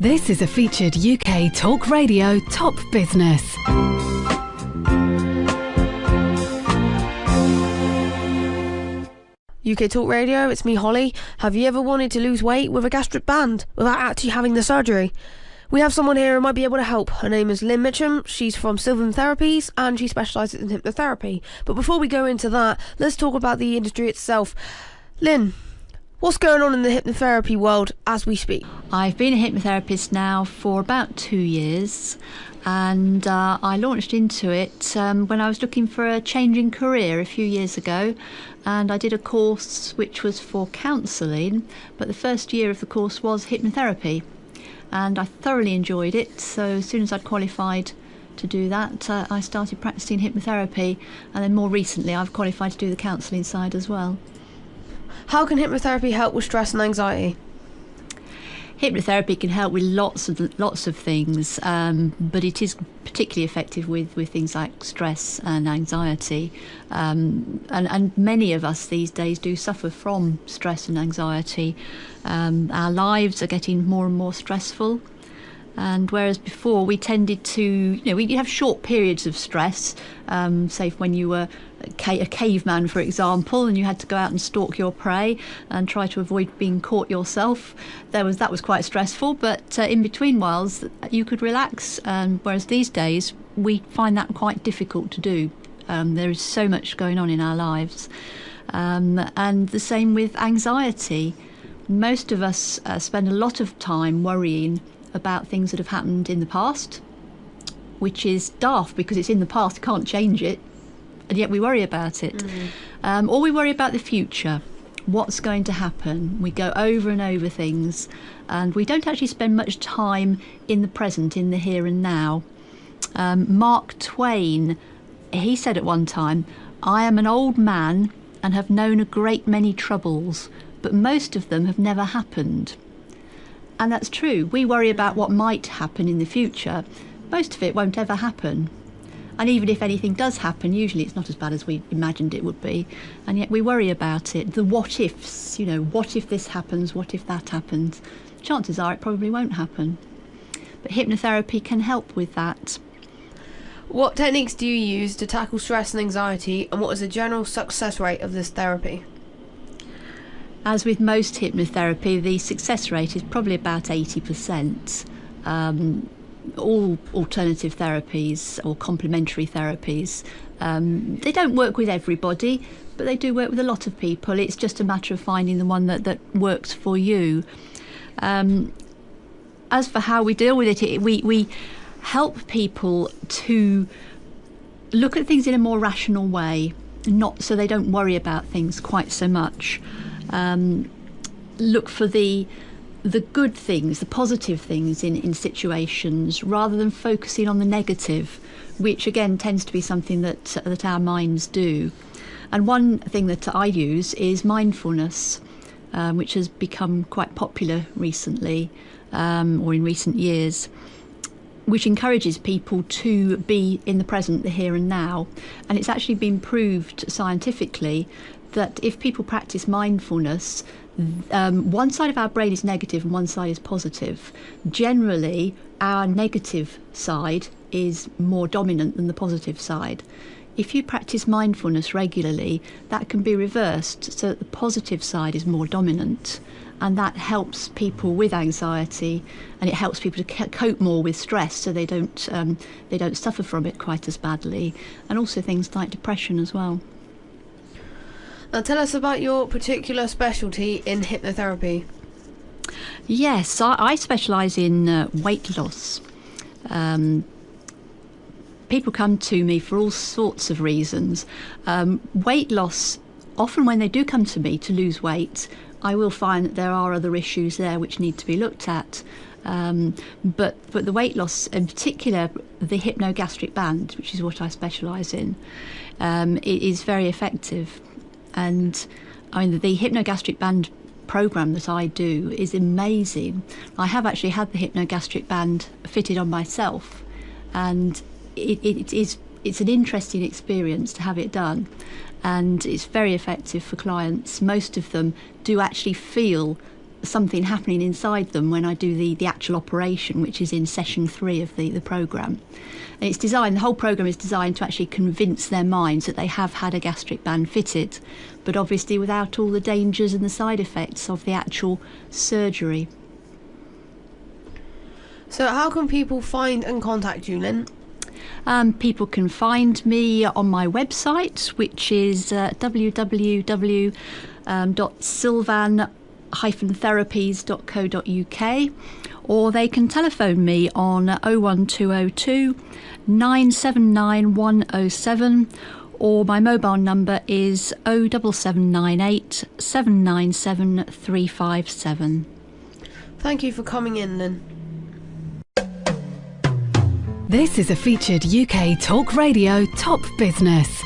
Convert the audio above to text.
This is a featured UK Talk Radio Top Business. UK Talk Radio, it's me, Holly. Have you ever wanted to lose weight with a gastric band without actually having the surgery? We have someone here who might be able to help. Her name is Lynn Mitcham. She's from Sylvan Therapies and she specialises in hypnotherapy. But before we go into that, let's talk about the industry itself. Lynn, what's going on in the hypnotherapy world as we speak? I've been a hypnotherapist now for about 2 years, and I launched into it when I was looking for a change in career a few years ago, and I did a course which was for counselling, but the first year of the course was hypnotherapy, and I thoroughly enjoyed it. So as soon as I'd qualified to do that, I started practicing hypnotherapy, and then more recently I've qualified to do the counselling side as well. How can hypnotherapy help with stress and anxiety? Hypnotherapy can help with lots of things, but it is particularly effective with things like stress and anxiety. And many of us these days do suffer from stress and anxiety. Our lives are getting more and more stressful. And whereas before we tended to, we have short periods of stress, say when you were a caveman, for example, and you had to go out and stalk your prey and try to avoid being caught yourself. That was quite stressful, but in between whiles you could relax. Whereas these days we find that quite difficult to do. There is so much going on in our lives, and the same with anxiety. Most of us spend a lot of time worrying about things that have happened in the past, which is daft because it's in the past, can't change it, and yet we worry about it. Or we worry about the future, what's going to happen. We go over and over things, and we don't actually spend much time in the present, in the here and now. Mark Twain, he said at one time, "I am an old man and have known a great many troubles, but most of them have never happened." And that's true. We worry about what might happen in the future. Most of it won't ever happen. And even if anything does happen, usually it's not as bad as we imagined it would be. And yet we worry about it. The what ifs, what if this happens? What if that happens? Chances are it probably won't happen. But hypnotherapy can help with that. What techniques do you use to tackle stress and anxiety, and what is the general success rate of this therapy? As with most hypnotherapy, the success rate is probably about 80%. All alternative therapies or complementary therapies, they don't work with everybody, but they do work with a lot of people. It's just a matter of finding the one that works for you. As for how we deal with it, we help people to look at things in a more rational way, not so they don't worry about things quite so much. Look for the good things, the positive things in situations, rather than focusing on the negative, which again tends to be something that our minds do. And one thing that I use is mindfulness, which has become quite popular recently, or in recent years, which encourages people to be in the present, the here and now. And it's actually been proved scientifically that if people practice mindfulness, one side of our brain is negative and one side is positive. Generally, our negative side is more dominant than the positive side. If you practice mindfulness regularly, that can be reversed so that the positive side is more dominant, and that helps people with anxiety, and it helps people to cope more with stress so they don't suffer from it quite as badly, and also things like depression as well. Now tell us about your particular specialty in hypnotherapy. Yes, I specialise in weight loss. People come to me for all sorts of reasons. Weight loss, often when they do come to me to lose weight, I will find that there are other issues there which need to be looked at. But the weight loss, in particular, the hypnogastric band, which is what I specialise in, it is very effective. And I mean, the hypnogastric band program that I do is amazing. I have actually had the hypnogastric band fitted on myself, and it's an interesting experience to have it done, and it's very effective for clients. Most of them do actually feel something happening inside them when I do the actual operation, which is in session 3 of the programme. And it's designed, the whole programme is designed to actually convince their minds that they have had a gastric band fitted, but obviously without all the dangers and the side effects of the actual surgery. So how can people find and contact you, Lynn? People can find me on my website, which is www.sylvan-therapies.co.uk, or they can telephone me on 01202 979 107, or my mobile number is 07798 797 357. Thank you for coming in, Lynn. This is a featured UK Talk Radio Top Business.